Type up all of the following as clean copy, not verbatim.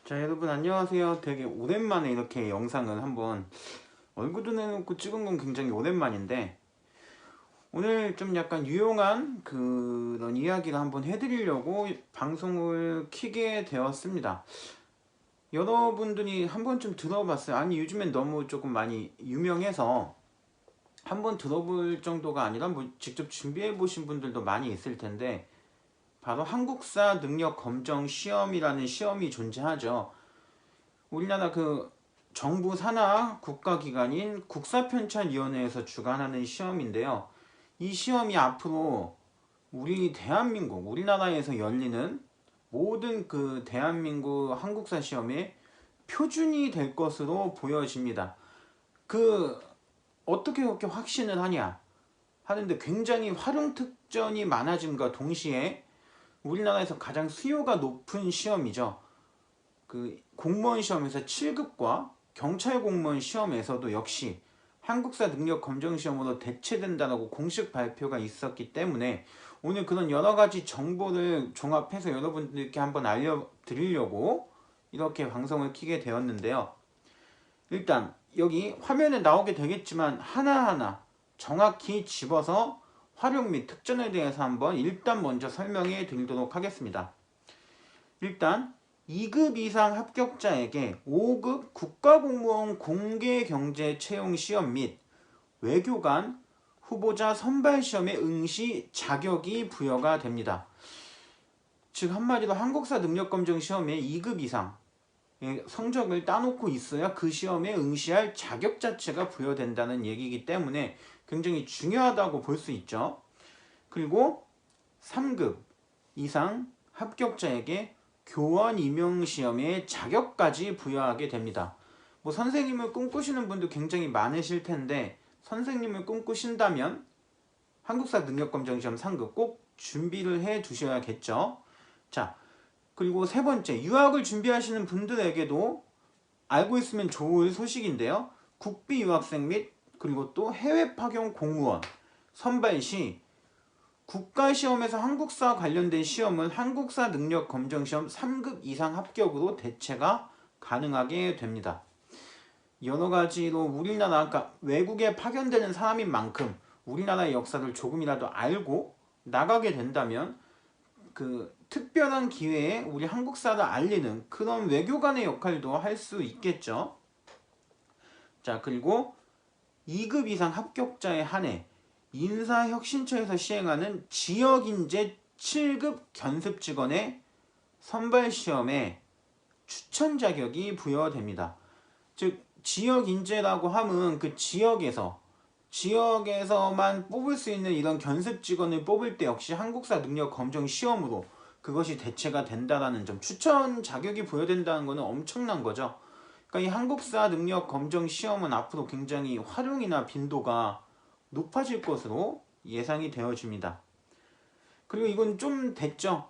자, 여러분 안녕하세요. 되게 오랜만에 이렇게 영상을 한번 얼굴도 내놓고 찍은 건 굉장히 오랜만인데, 오늘 좀 약간 유용한 그런 이야기를 한번 해드리려고 방송을 켜게 되었습니다. 여러분들이 한번 좀 들어봤어요? 아니, 요즘엔 너무 조금 많이 유명해서 한번 들어볼 정도가 아니라 뭐 직접 준비해 보신 분들도 많이 있을 텐데, 바로 한국사 능력 검정 시험이라는 시험이 존재하죠. 우리나라 정부 산하 국가기관인 국사편찬위원회에서 주관하는 시험인데요. 이 시험이 앞으로 우리 대한민국, 우리나라에서 열리는 모든 대한민국 한국사 시험의 표준이 될 것으로 보여집니다. 그 어떻게 그렇게 확신을 하냐 하는데, 굉장히 활용 특전이 많아짐과 동시에 우리나라에서 가장 수요가 높은 시험이죠. 공무원 시험에서 7급과 경찰 공무원 시험에서도 역시 한국사 능력 검정 시험으로 대체된다라고 공식 발표가 있었기 때문에, 오늘 그런 여러 가지 정보를 종합해서 여러분들께 한번 알려드리려고 이렇게 방송을 켜게 되었는데요. 일단 여기 화면에 나오게 되겠지만 하나하나 정확히 집어서 활용 및 특전에 대해서 한번 일단 먼저 설명해 드리도록 하겠습니다. 일단 2급 이상 합격자에게 5급 국가공무원 공개경제 채용 시험 및 외교관 후보자 선발 시험의 응시 자격이 부여가 됩니다. 즉 한마디로 한국사 능력검정 시험에 2급 이상 성적을 따놓고 있어야 그 시험에 응시할 자격 자체가 부여된다는 얘기이기 때문에 굉장히 중요하다고 볼 수 있죠. 그리고 3급 이상 합격자에게 교원 임용 시험의 자격까지 부여하게 됩니다. 뭐 선생님을 꿈꾸시는 분도 굉장히 많으실 텐데, 선생님을 꿈꾸신다면 한국사 능력검정 시험 3급 꼭 준비를 해 두셔야겠죠. 자, 그리고 세 번째, 유학을 준비하시는 분들에게도 알고 있으면 좋을 소식인데요. 국비 유학생 및 그리고 또 해외 파견 공무원 선발 시 국가시험에서 한국사 관련된 시험은 한국사 능력 검정 시험 3급 이상 합격으로 대체가 가능하게 됩니다. 여러 가지로 우리나라, 그러니까 외국에 파견되는 사람인 만큼 우리나라의 역사를 조금이라도 알고 나가게 된다면 특별한 기회에 우리 한국사를 알리는 그런 외교관의 역할도 할 수 있겠죠. 자, 그리고 2급 이상 합격자에 한해 인사혁신처에서 시행하는 지역인재 7급 견습직원의 선발시험에 추천 자격이 부여됩니다. 즉 지역인재라고 하면 그 지역에서만 뽑을 수 있는 이런 견습직원을 뽑을 때 역시 한국사 능력 검정 시험으로 그것이 대체가 된다라는 점, 추천 자격이 부여된다는 것은 엄청난 거죠. 그러니까 이 한국사 능력 검정 시험은 앞으로 굉장히 활용이나 빈도가 높아질 것으로 예상이 되어집니다. 그리고 이건 좀 됐죠.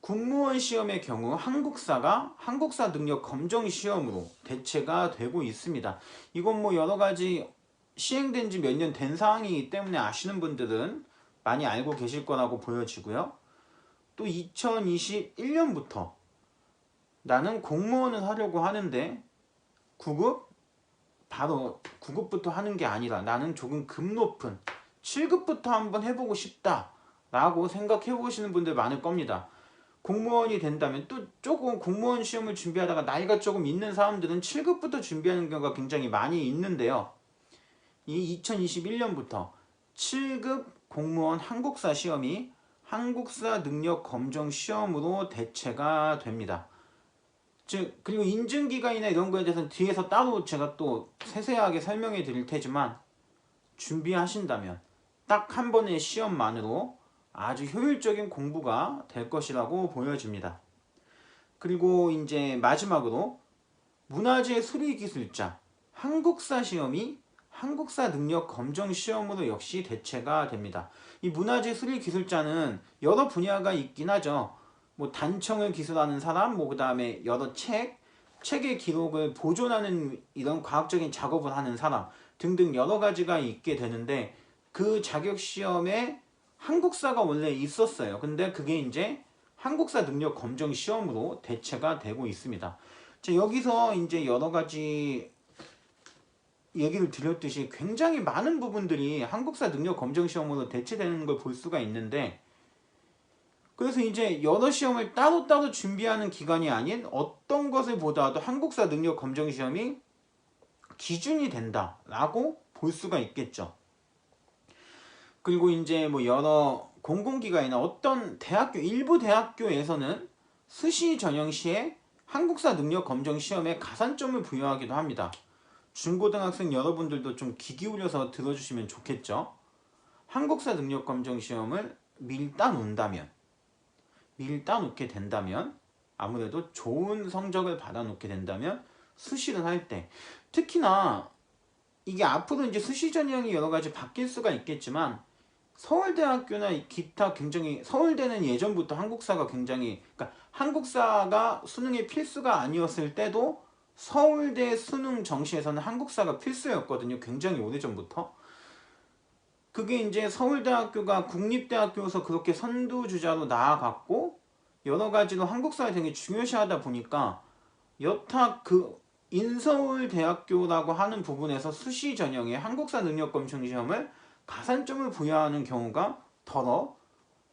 국무원 시험의 경우 한국사가 한국사 능력 검정 시험으로 대체가 되고 있습니다. 이건 뭐 여러 가지 시행된 지 몇 년 된 사항이기 때문에 아시는 분들은 많이 알고 계실 거라고 보여지고요. 또 2021년부터 나는 공무원을 하려고 하는데 9급? 바로 9급부터 하는 게 아니라 나는 조금 급 높은 7급부터 한번 해보고 싶다 라고 생각해 보시는 분들 많을 겁니다. 공무원이 된다면 또 조금 공무원 시험을 준비하다가 나이가 조금 있는 사람들은 7급부터 준비하는 경우가 굉장히 많이 있는데요. 이 2021년부터 7급 공무원 한국사 시험이 한국사 능력 검정 시험으로 대체가 됩니다. 즉 그리고 인증기간이나 이런 거에 대해서는 뒤에서 따로 제가 또 세세하게 설명해 드릴 테지만, 준비하신다면 딱 한 번의 시험만으로 아주 효율적인 공부가 될 것이라고 보여집니다. 그리고 이제 마지막으로 문화재 수리기술자 한국사 시험이 한국사 능력 검정 시험으로 역시 대체가 됩니다. 이 문화재 수리기술자는 여러 분야가 있긴 하죠. 뭐 단청을 기술하는 사람, 뭐 그다음에 여러 책의 기록을 보존하는 이런 과학적인 작업을 하는 사람 등등 여러 가지가 있게 되는데, 그 자격 시험에 한국사가 원래 있었어요. 근데 그게 이제 한국사 능력 검정 시험으로 대체가 되고 있습니다. 자, 여기서 이제 여러 가지 얘기를 드렸듯이 굉장히 많은 부분들이 한국사 능력 검정 시험으로 대체되는 걸 볼 수가 있는데, 그래서 이제 여러 시험을 따로따로 준비하는 기간이 아닌 어떤 것을 보더라도 한국사 능력 검정 시험이 기준이 된다라고 볼 수가 있겠죠. 그리고 이제 뭐 여러 공공기관이나 어떤 대학교, 일부 대학교에서는 수시 전형 시에 한국사 능력 검정 시험에 가산점을 부여하기도 합니다. 중고등학생 여러분들도 좀 귀 기울여서 들어주시면 좋겠죠. 한국사 능력 검정 시험을 밀다 놓게 된다면 아무래도 좋은 성적을 받아 놓게 된다면 수시를 할 때, 특히나 이게 앞으로 이제 수시 전형이 여러 가지 바뀔 수가 있겠지만, 서울대학교나 기타 굉장히, 서울대는 예전부터 한국사가 굉장히, 그러니까 한국사가 수능의 필수가 아니었을 때도 서울대 수능 정시에서는 한국사가 필수였거든요. 굉장히 오래전부터. 그게 이제 서울대학교가 국립대학교에서 그렇게 선두주자로 나아갔고, 여러 가지로 한국사를 되게 중요시하다 보니까 여타 그 인서울대학교라고 하는 부분에서 수시 전형에 한국사 능력 검정 시험을 가산점을 부여하는 경우가 덜어,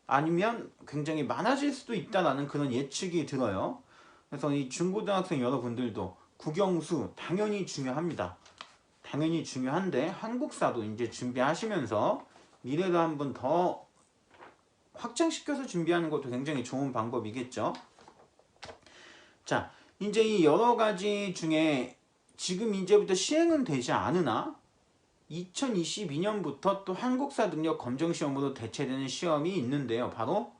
아니면 굉장히 많아질 수도 있다라는 그런 예측이 들어요. 그래서 이 중고등학생 여러분들도 국영수 당연히 중요합니다. 당연히 중요한데 한국사도 이제 준비하시면서 미래를 한번 더 확장시켜서 준비하는 것도 굉장히 좋은 방법이겠죠. 자, 이제 이 여러 가지 중에 지금 이제부터 시행은 되지 않으나 2022년부터 또 한국사 능력 검정 시험으로 대체되는 시험이 있는데요. 바로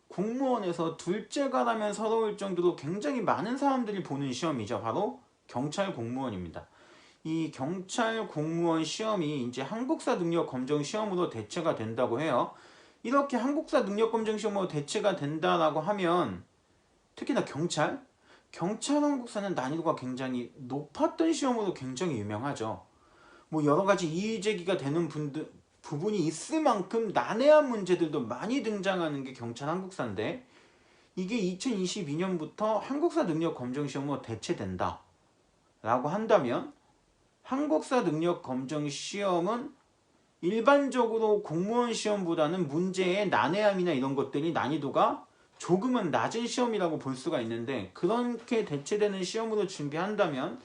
공무원에서 둘째가라면 서러울 정도로 굉장히 많은 사람들이 보는 시험이죠. 바로 경찰 공무원입니다. 이 경찰 공무원 시험이 이제 한국사 능력 검정 시험으로 대체가 된다고 해요. 이렇게 한국사 능력 검정 시험으로 대체가 된다라고 하면, 특히나 경찰 한국사는 난이도가 굉장히 높았던 시험으로 굉장히 유명하죠. 뭐 여러 가지 이의제기가 되는 부분이 있을 만큼 난해한 문제들도 많이 등장하는 게 경찰 한국사인데, 이게 2022년부터 한국사 능력 검정 시험으로 대체된다 라고 한다면, 한국사 능력 검정 시험은 일반적으로 공무원 시험보다는 문제의 난해함이나 이런 것들이 난이도가 조금은 낮은 시험이라고 볼 수가 있는데, 그렇게 대체되는 시험으로 준비한다면,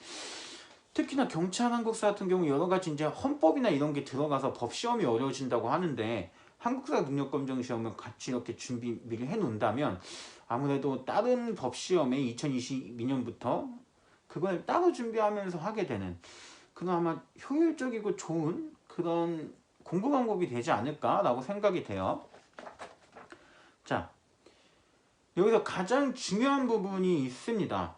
특히나 경찰 한국사 같은 경우 여러 가지 이제 헌법이나 이런 게 들어가서 법 시험이 어려워진다고 하는데, 한국사 능력 검정 시험을 같이 이렇게 준비 미리 해 놓는다면 아무래도 다른 법 시험에 2022년부터 그걸 따로 준비하면서 하게 되는 그런 아마 효율적이고 좋은 그런 공부 방법이 되지 않을까라고 생각이 돼요. 자, 여기서 가장 중요한 부분이 있습니다.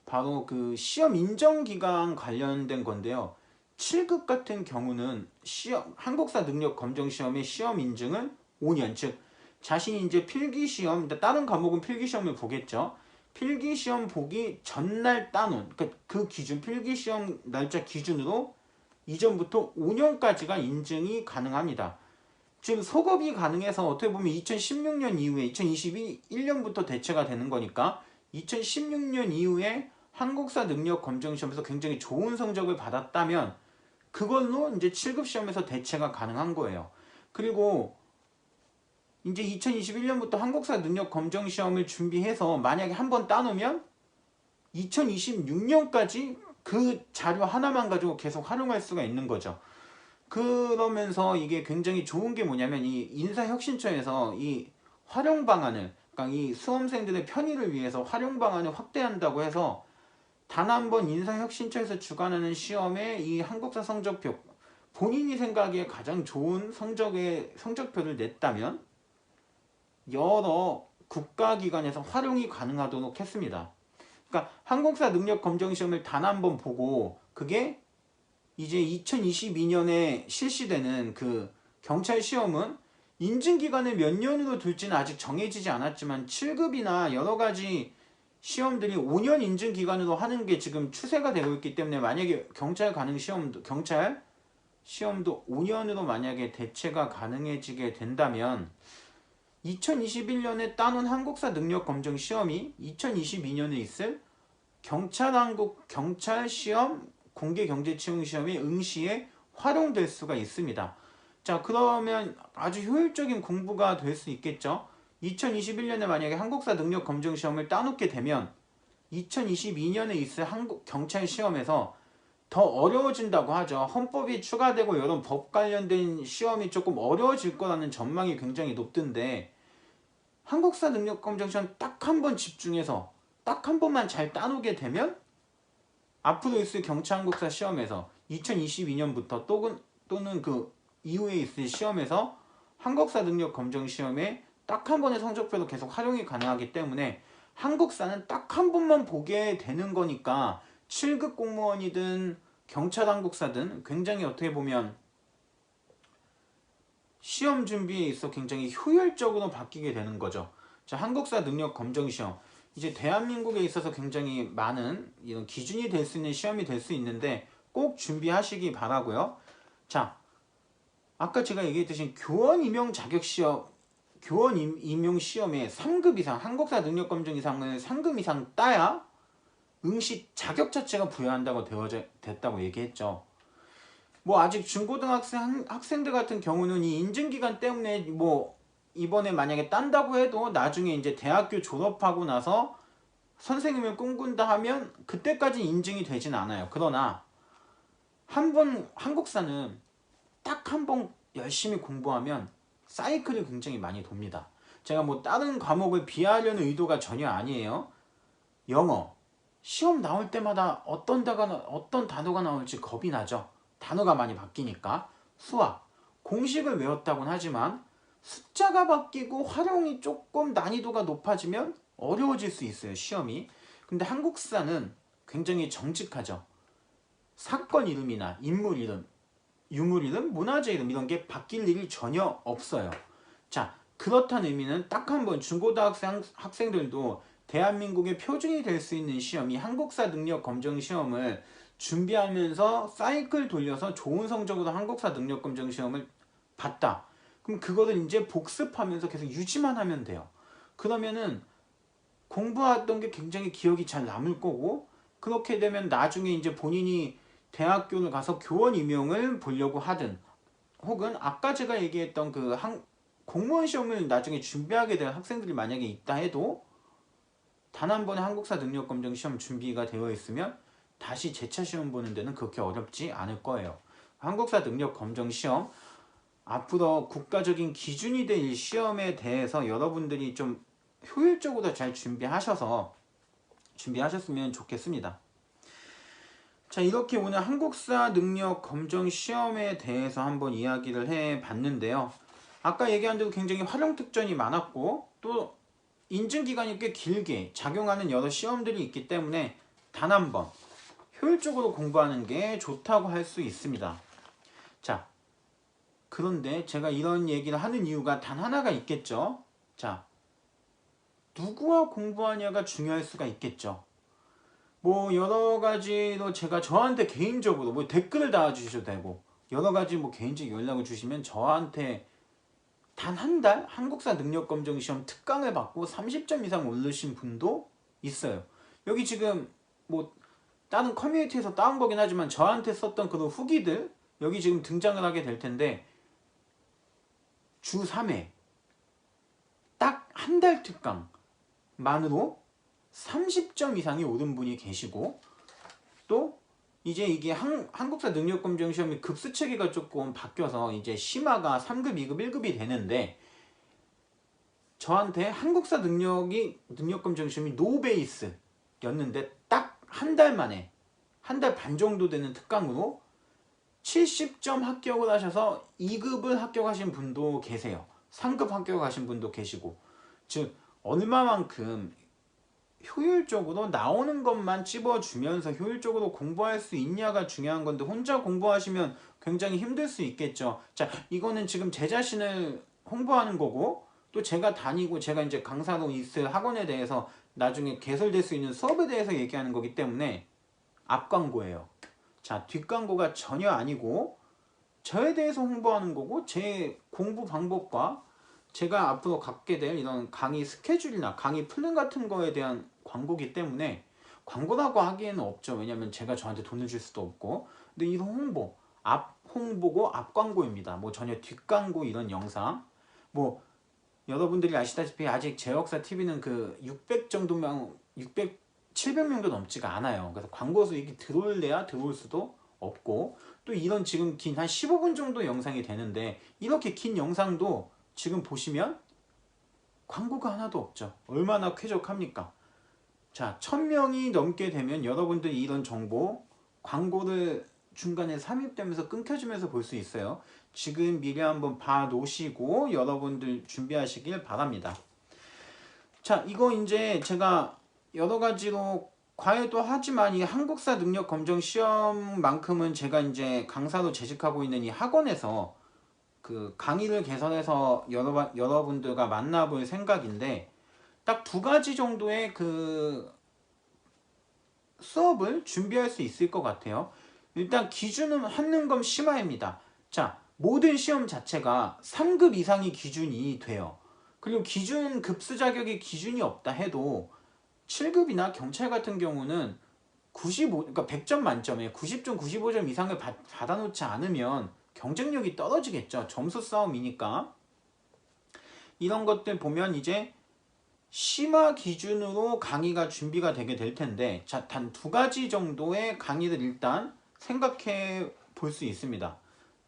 바로 그 시험 인정 기간 관련된 건데요. 7급 같은 경우는 한국사 능력 검정 시험의 시험 인증은 5년, 즉 자신이 이제 필기시험, 다른 과목은 필기시험을 보겠죠. 필기시험 보기 전날 따놓은, 그러니까 그 기준, 필기시험 날짜 기준으로 이전부터 5년까지가 인증이 가능합니다. 지금 소급이 가능해서 어떻게 보면 2016년 이후에 2021년부터 대체가 되는 거니까 2016년 이후에 한국사 능력 검정 시험에서 굉장히 좋은 성적을 받았다면 그걸로 이제 7급 시험에서 대체가 가능한 거예요. 그리고 이제 2021년부터 한국사 능력 검정 시험을 준비해서 만약에 한번 따놓으면 2026년까지 그 자료 하나만 가지고 계속 활용할 수가 있는 거죠. 그러면서 이게 굉장히 좋은 게 뭐냐면, 이 인사혁신처에서 이 활용 방안을, 그러니까 이 수험생들의 편의를 위해서 활용 방안을 확대한다고 해서 단 한 번 인사혁신처에서 주관하는 시험에 이 한국사 성적표, 본인이 생각하기에 가장 좋은 성적표를 냈다면 여러 국가기관에서 활용이 가능하도록 했습니다. 그러니까 한국사 능력 검정 시험을 단 한 번 보고 그게 이제 2022년에 실시되는 그 경찰 시험은 인증기간을 몇 년으로 둘지는 아직 정해지지 않았지만 7급이나 여러 가지 시험들이 5년 인증기간으로 하는 게 지금 추세가 되고 있기 때문에, 만약에 경찰 시험도 5년으로 만약에 대체가 가능해지게 된다면 2021년에 따놓은 한국사 능력 검정 시험이 2022년에 있을 경찰 시험 공개 경제 채용 시험의 응시에 활용될 수가 있습니다. 자, 그러면 아주 효율적인 공부가 될 수 있겠죠. 2021년에 만약에 한국사 능력 검정 시험을 따놓게 되면 2022년에 있을 한국 경찰 시험에서 더 어려워진다고 하죠. 헌법이 추가되고 이런 법 관련된 시험이 조금 어려워질 거라는 전망이 굉장히 높던데, 한국사 능력 검정 시험 딱 한 번 집중해서 딱 한 번만 잘 따놓게 되면 앞으로 있을 경찰 한국사 시험에서 2022년부터 또는 그 이후에 있을 시험에서 한국사 능력 검정 시험에 딱 한 번의 성적표로 계속 활용이 가능하기 때문에 한국사는 딱 한 번만 보게 되는 거니까 7급 공무원이든 경찰 한국사든 굉장히 어떻게 보면 시험 준비에 있어 굉장히 효율적으로 바뀌게 되는 거죠. 자, 한국사 능력 검정 시험, 이제 대한민국에 있어서 굉장히 많은 이런 기준이 될 수 있는 시험이 될 수 있는데 꼭 준비하시기 바라고요. 자, 아까 제가 얘기했듯이 교원 임용 자격 시험, 교원 임용 시험에 3급 이상, 한국사 능력 검정 이상을 3급 이상 따야 응시 자격 자체가 부여한다고 됐다고 얘기했죠. 뭐 아직 중고등학생 학생들 같은 경우는 이 인증기간 때문에 뭐 이번에 만약에 딴다고 해도 나중에 이제 대학교 졸업하고 나서 선생님을 꿈꾼다 하면 그때까지 인증이 되진 않아요. 그러나 한 번 한국사는 딱 한 번 열심히 공부하면 사이클이 굉장히 많이 돕니다. 제가 뭐 다른 과목을 비하하려는 의도가 전혀 아니에요. 영어 시험 나올 때마다 어떤 단어가 나올지 겁이 나죠. 단어가 많이 바뀌니까. 수학 공식을 외웠다곤 하지만 숫자가 바뀌고 활용이 조금 난이도가 높아지면 어려워질 수 있어요, 시험이. 근데 한국사는 굉장히 정직하죠. 사건 이름이나 인물 이름, 유물 이름, 문화재 이름 이런 게 바뀔 일이 전혀 없어요. 자, 그렇다는 의미는 딱 한 번 중고등학생 학생들도 대한민국의 표준이 될 수 있는 시험이 한국사 능력 검정 시험을 준비하면서 사이클 돌려서 좋은 성적으로 한국사 능력 검정 시험을 봤다. 그럼 그거를 이제 복습하면서 계속 유지만 하면 돼요. 그러면은 공부했던 게 굉장히 기억이 잘 남을 거고, 그렇게 되면 나중에 이제 본인이 대학교를 가서 교원 임용을 보려고 하든, 혹은 아까 제가 얘기했던 그 공무원 시험을 나중에 준비하게 될 학생들이 만약에 있다 해도 단 한 번의 한국사 능력 검정 시험 준비가 되어 있으면 다시 재차 시험 보는 데는 그렇게 어렵지 않을 거예요. 한국사 능력 검정 시험 앞으로 국가적인 기준이 될 시험에 대해서 여러분들이 좀 효율적으로 잘 준비하셨으면 좋겠습니다. 자, 이렇게 오늘 한국사 능력 검정 시험에 대해서 한번 이야기를 해 봤는데요. 아까 얘기한 대로 굉장히 활용 특전이 많았고 또 인증기간이 꽤 길게 작용하는 여러 시험들이 있기 때문에 단 한 번 효율적으로 공부하는 게 좋다고 할 수 있습니다. 자, 그런데 제가 이런 얘기를 하는 이유가 단 하나가 있겠죠. 자, 누구와 공부하냐가 중요할 수가 있겠죠. 뭐 여러 가지로 제가 저한테 개인적으로 뭐 댓글을 달아주셔도 되고 여러 가지 뭐 개인적 연락을 주시면 저한테 단 한 달 한국사 능력검정 시험 특강을 받고 30점 이상 오르신 분도 있어요. 여기 지금 뭐 다른 커뮤니티에서 따온 거긴 하지만 저한테 썼던 그런 후기들 여기 지금 등장을 하게 될 텐데, 주 3회 딱 한 달 특강만으로 30점 이상이 오른 분이 계시고, 또 이제 이게 한국사 능력검정 시험이 급수 체계가 조금 바뀌어서 이제 심화가 3급, 2급, 1급이 되는데 저한테 한국사 능력검정 시험이 노베이스였는데 딱 한 달 만에 한 달 반 정도 되는 특강으로 70점 합격을 하셔서 2급을 합격하신 분도 계세요. 3급 합격하신 분도 계시고, 즉 얼마만큼 효율적으로 나오는 것만 찝어주면서 효율적으로 공부할 수 있냐가 중요한 건데 혼자 공부하시면 굉장히 힘들 수 있겠죠. 자, 이거는 지금 제 자신을 홍보하는 거고 또 제가 다니고 제가 이제 강사로 있을 학원에 대해서 나중에 개설될 수 있는 수업에 대해서 얘기하는 거기 때문에 앞광고예요. 자, 뒷광고가 전혀 아니고 저에 대해서 홍보하는 거고 제 공부 방법과 제가 앞으로 갖게 될 이런 강의 스케줄이나 강의 플랜 같은 거에 대한 광고기 때문에 광고라고 하기에는 없죠. 왜냐면 제가 저한테 돈을 줄 수도 없고. 근데 이런 홍보, 앞 홍보고 앞 광고입니다. 뭐 전혀 뒷 광고 이런 영상. 뭐 여러분들이 아시다시피 아직 제역사 TV는 그 600 정도면 600, 700명도 넘지가 않아요. 그래서 광고 수익이 들어올래야 들어올 수도 없고, 또 이런 지금 긴 한 15분 정도 영상이 되는데 이렇게 긴 영상도 지금 보시면 광고가 하나도 없죠. 얼마나 쾌적합니까? 자, 1000명이 넘게 되면 여러분들이 이런 정보 광고를 중간에 삽입되면서 끊겨지면서 볼 수 있어요. 지금 미리 한번 봐 놓으시고 여러분들 준비하시길 바랍니다. 자, 이거 이제 제가 여러 가지로 과외도 하지만 이 한국사 능력 검정 시험만큼은 제가 이제 강사로 재직하고 있는 이 학원에서 그 강의를 개설해서 여러분들과 만나볼 생각인데, 딱 두 가지 정도의 그 수업을 준비할 수 있을 것 같아요. 일단 기준은 한능검 심화입니다. 자, 모든 시험 자체가 3급 이상이 기준이 돼요. 그리고 기준 급수 자격이 기준이 없다 해도 7급이나 경찰 같은 경우는 95, 그러니까 100점 만점에 90점, 95점 이상을 받아놓지 않으면 경쟁력이 떨어지겠죠. 점수 싸움이니까. 이런 것들 보면 이제 심화 기준으로 강의가 준비가 되게 될 텐데, 자, 단 두 가지 정도의 강의를 일단 생각해 볼 수 있습니다.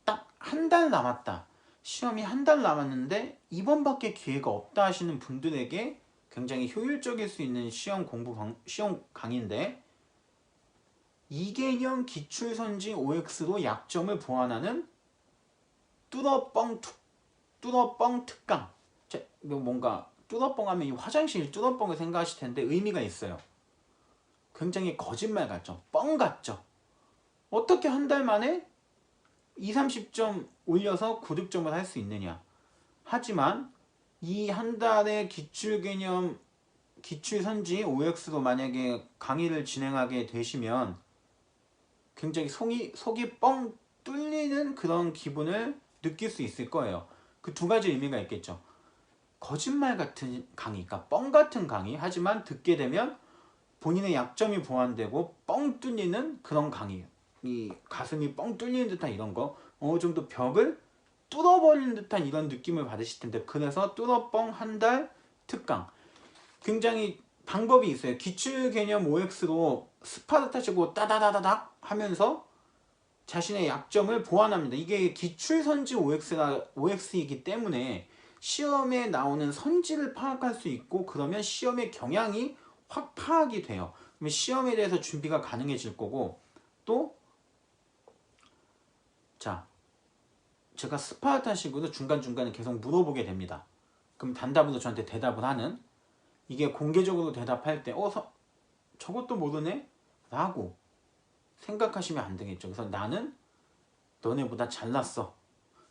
딱 한 달 남았다. 시험이 한 달 남았는데 이번밖에 기회가 없다 하시는 분들에게 굉장히 효율적일 수 있는 시험 강의인데, 이개념 기출선지 OX로 약점을 보완하는 뚜러뻥 특강. 뭔가 뚜러뻥 하면 이 화장실 뚜러뻥을 생각하실 텐데 의미가 있어요. 굉장히 거짓말 같죠. 뻥 같죠. 어떻게 한 달 만에 20, 30점 올려서 고득점을 할 수 있느냐. 하지만 이 한 달의 기출개념 기출선지 OX로 만약에 강의를 진행하게 되시면 굉장히 속이 뻥 뚫리는 그런 기분을 느낄 수 있을 거예요. 그 두 가지 의미가 있겠죠. 거짓말 같은 강의, 그러니까 뻥 같은 강의, 하지만 듣게 되면 본인의 약점이 보완되고 뻥 뚫리는 그런 강의, 이 가슴이 뻥 뚫리는 듯한 이런 거, 어느 정도 벽을 뚫어버리는 듯한 이런 느낌을 받으실 텐데, 그래서 뚫어뻥 한 달 특강, 굉장히 방법이 있어요. 기출 개념 OX로 스파르타 치고 따다다다닥 하면서 자신의 약점을 보완합니다. 이게 기출 선지 OX이기 때문에 시험에 나오는 선지를 파악할 수 있고, 그러면 시험의 경향이 확 파악이 돼요. 그러면 시험에 대해서 준비가 가능해질 거고, 또 자, 제가 스파르타식으로 중간중간에 계속 물어보게 됩니다. 그럼 단답으로 저한테 대답을 하는, 이게 공개적으로 대답할 때 저것도 모르네? 라고 생각하시면 안 되겠죠. 그래서 나는 너네보다 잘났어.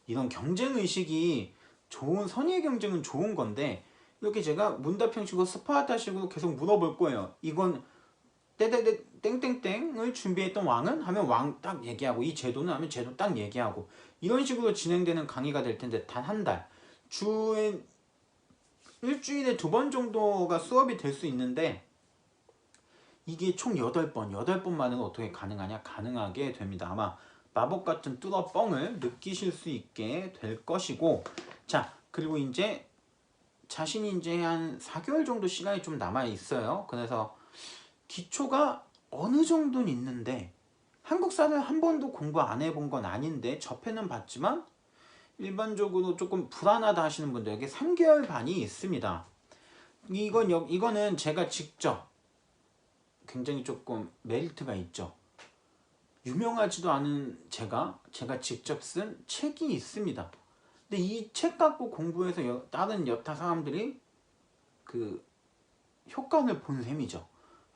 이런 경쟁의식이 좋은, 선의의 경쟁은 좋은 건데, 이렇게 제가 문답형식으로 스파르타식으로 계속 물어볼 거예요. 이건 땡땡땡을 준비했던 왕은? 하면 왕 딱 얘기하고, 이 제도는? 하면 제도 딱 얘기하고, 이런 식으로 진행되는 강의가 될 텐데, 단 한 달. 일주일에 2번 정도가 수업이 될 수 있는데, 이게 총 8번만은 어떻게 가능하냐? 가능하게 됩니다. 아마 마법 같은 뚜러뻥을 느끼실 수 있게 될 것이고, 자, 그리고 이제 자신이 이제 한 4개월 정도 시간이 좀 남아 있어요. 그래서 기초가 어느 정도는 있는데, 한국사를 한 번도 공부 안 해본 건 아닌데 접해는 봤지만 일반적으로 조금 불안하다 하시는 분들에게 3개월 반이 있습니다. 이거는 제가 직접, 굉장히 조금 메리트가 있죠. 유명하지도 않은 제가 직접 쓴 책이 있습니다. 근데 이 책 갖고 공부해서 다른 여타 사람들이 그 효과를 본 셈이죠.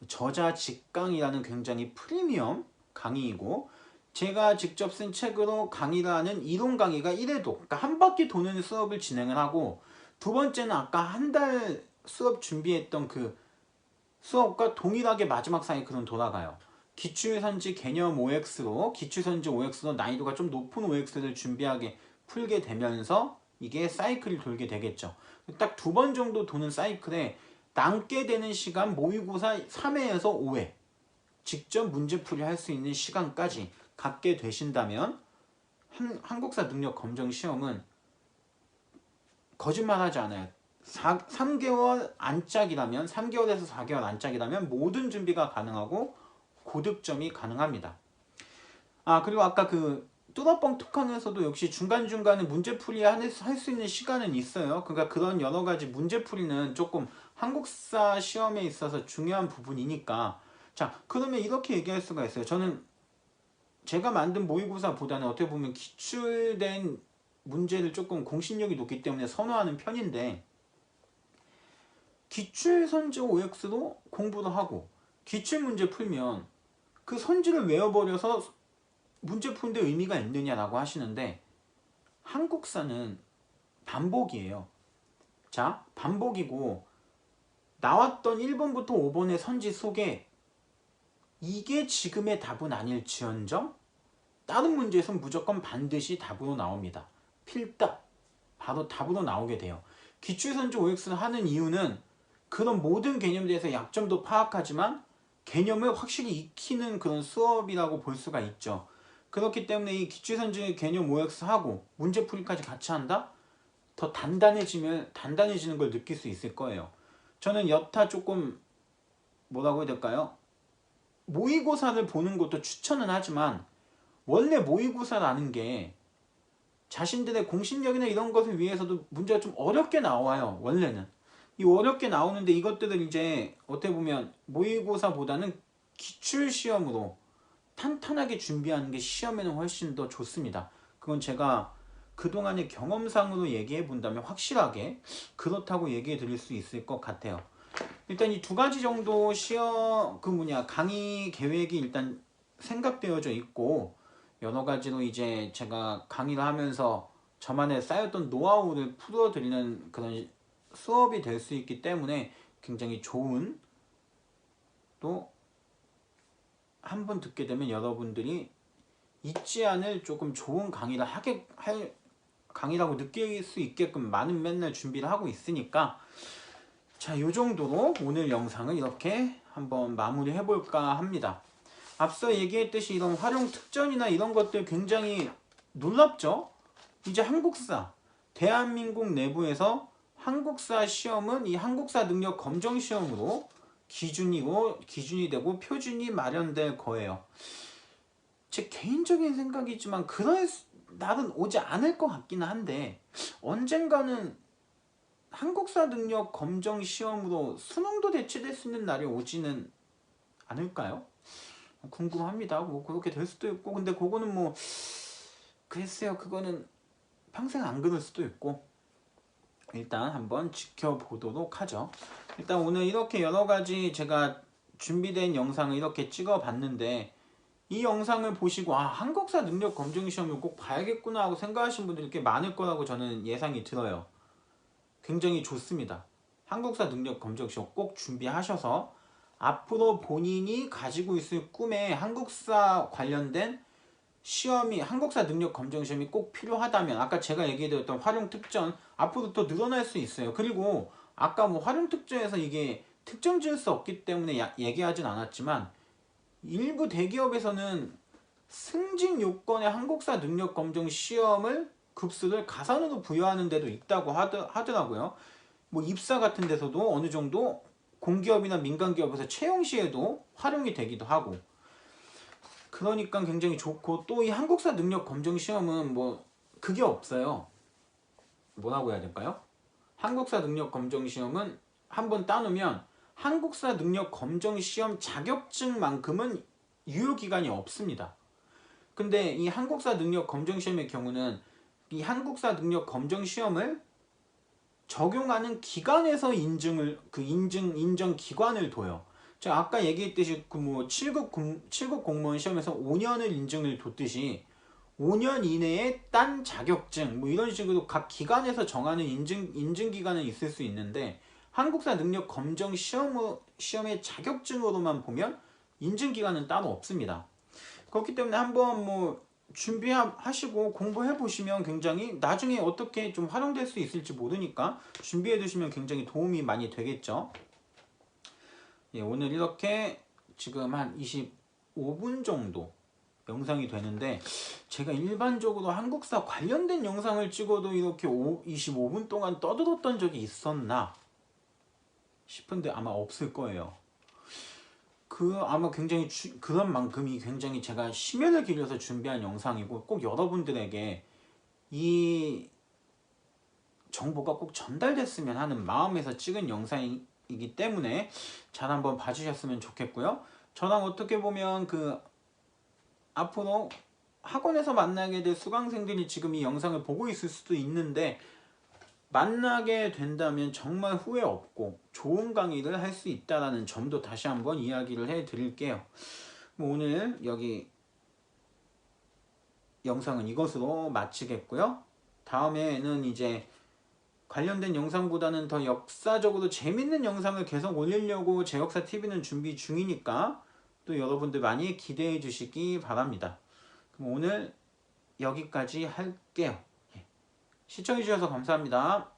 저자 직강이라는 굉장히 프리미엄 강의이고, 제가 직접 쓴 책으로 강의를 하는 이론 강의가 1회도, 그러니까 한 바퀴 도는 수업을 진행을 하고, 두 번째는 아까 한 달 수업 준비했던 그 수업과 동일하게 마지막 사이클은 돌아가요. 기출선지 개념 OX로, 기출선지 OX로 난이도가 좀 높은 OX를 풀게 되면서 이게 사이클이 돌게 되겠죠. 딱 2번 정도 도는 사이클에 남게 되는 시간 모의고사 3회에서 5회 직접 문제풀이 할 수 있는 시간까지 갖게 되신다면 한국사 능력 검정 시험은 거짓말하지 않아요. 3개월 안짝이라면 3개월에서 4개월 안짝이라면 모든 준비가 가능하고 고득점이 가능합니다. 그리고 아까 그 뚜러뻥 특강에서도 역시 중간중간에 문제풀이 할 수 있는 시간은 있어요. 그러니까 그런 여러가지 문제풀이는 조금 한국사 시험에 있어서 중요한 부분이니까. 자, 그러면 이렇게 얘기할 수가 있어요. 저는 제가 만든 모의고사보다는 어떻게 보면 기출된 문제를 조금 공신력이 높기 때문에 선호하는 편인데, 기출선지 OX로 공부를 하고 기출문제 풀면 그 선지를 외워버려서 문제 푸는데 의미가 있느냐라고 하시는데, 한국사는 반복이에요. 자, 반복이고 나왔던 1번부터 5번의 선지 속에 이게 지금의 답은 아닐지언정 다른 문제에서는 무조건 반드시 답으로 나옵니다. 필답, 바로 답으로 나오게 돼요. 기출선지 OX를 하는 이유는 그런 모든 개념에 대해서 약점도 파악하지만 개념을 확실히 익히는 그런 수업이라고 볼 수가 있죠. 그렇기 때문에 이 기출선지 개념 OX 하고 문제풀이까지 같이 한다? 더 단단해지는 걸 느낄 수 있을 거예요. 저는 여타 조금 뭐라고 해야 될까요? 모의고사를 보는 것도 추천은 하지만 원래 모의고사라는 게 자신들의 공신력이나 이런 것을 위해서도 문제가 좀 어렵게 나와요. 원래는 이 어렵게 나오는데 이것들을 이제 어떻게 보면 모의고사보다는 기출시험으로 탄탄하게 준비하는 게 시험에는 훨씬 더 좋습니다. 그건 제가 그동안의 경험상으로 얘기해 본다면 확실하게 그렇다고 얘기해 드릴 수 있을 것 같아요. 일단 이 2가지 정도 시험 강의 계획이 일단 생각되어져 있고, 여러 가지로 이제 제가 강의를 하면서 저만의 쌓였던 노하우를 풀어드리는 그런 수업이 될 수 있기 때문에 굉장히 좋은, 또 한 번 듣게 되면 여러분들이 잊지 않을 조금 좋은 강의를 할 강의라고 느낄 수 있게끔 많은 맨날 준비를 하고 있으니까, 자, 요 정도로 오늘 영상을 이렇게 한번 마무리 해볼까 합니다. 앞서 얘기했듯이 이런 활용 특전이나 이런 것들 굉장히 놀랍죠? 이제 한국사, 대한민국 내부에서 한국사 시험은 이 한국사 능력 검정 시험으로 기준이 되고 표준이 마련될 거예요. 제 개인적인 생각이지만 그럴 날은 오지 않을 것 같기는 한데, 언젠가는 한국사 능력 검정 시험으로 수능도 대체될 수 있는 날이 오지는 않을까요? 궁금합니다. 뭐 그렇게 될 수도 있고, 근데 그거는 뭐 글쎄요, 그거는 평생 안 그럴 수도 있고, 일단 한번 지켜보도록 하죠. 일단 오늘 이렇게 여러가지 제가 준비된 영상을 이렇게 찍어 봤는데, 이 영상을 보시고 한국사 능력 검정 시험을 꼭 봐야겠구나 하고 생각하시는 분들이 꽤 많을 거라고 저는 예상이 들어요. 굉장히 좋습니다. 한국사 능력 검정 시험 꼭 준비하셔서 앞으로 본인이 가지고 있을 꿈에 한국사 관련된 시험이, 한국사 능력 검정 시험이 꼭 필요하다면, 아까 제가 얘기해드렸던 활용 특전 앞으로 또 늘어날 수 있어요. 그리고 아까 뭐 활용 특전에서 이게 특정 지을 수 없기 때문에 얘기하진 않았지만, 일부 대기업에서는 승진 요건의 한국사 능력 검정 시험을 급수를 가산으로 부여하는 데도 있다고 하더라고요. 뭐 입사 같은 데서도 어느 정도 공기업이나 민간기업에서 채용 시에도 활용이 되기도 하고, 그러니까 굉장히 좋고, 또 이 한국사 능력 검정 시험은 뭐 그게 없어요. 뭐라고 해야 될까요? 한국사 능력 검정 시험은 한번 따놓으면 한국사 능력 검정 시험 자격증만큼은 유효기간이 없습니다. 근데 이 한국사 능력 검정 시험의 경우는 이 한국사 능력 검정 시험을 적용하는 기관에서 인정 기관을 둬요. 제가 아까 얘기했듯이 그 뭐 7급 공무원 시험에서 5년을 인증을 뒀듯이 5년 이내에 딴 자격증 뭐 이런 식으로 각 기관에서 정하는 인증 기간은 있을 수 있는데, 한국사 능력 검정 시험의 자격증으로만 보면 인증 기간은 따로 없습니다. 그렇기 때문에 한번 뭐 준비하시고 공부해 보시면 굉장히 나중에 어떻게 좀 활용될 수 있을지 모르니까 준비해 두시면 굉장히 도움이 많이 되겠죠. 예, 오늘 이렇게 지금 한 25분 정도 영상이 되는데, 제가 일반적으로 한국사 관련된 영상을 찍어도 이렇게 25분 동안 떠들었던 적이 있었나 싶은데 아마 없을 거예요. 아마 굉장히 그런 만큼이 굉장히 제가 심혈을 기울여서 준비한 영상이고, 꼭 여러분들에게 이 정보가 꼭 전달됐으면 하는 마음에서 찍은 영상이기 때문에 잘 한번 봐주셨으면 좋겠고요. 저랑 어떻게 보면 앞으로 학원에서 만나게 될 수강생들이 지금 이 영상을 보고 있을 수도 있는데, 만나게 된다면 정말 후회 없고 좋은 강의를 할 수 있다는 점도 다시 한번 이야기를 해 드릴게요. 오늘 여기 영상은 이것으로 마치겠고요. 다음에는 이제 관련된 영상보다는 더 역사적으로 재밌는 영상을 계속 올리려고 제역사TV는 준비 중이니까 또 여러분들 많이 기대해 주시기 바랍니다. 그럼 오늘 여기까지 할게요. 시청해 주셔서 감사합니다.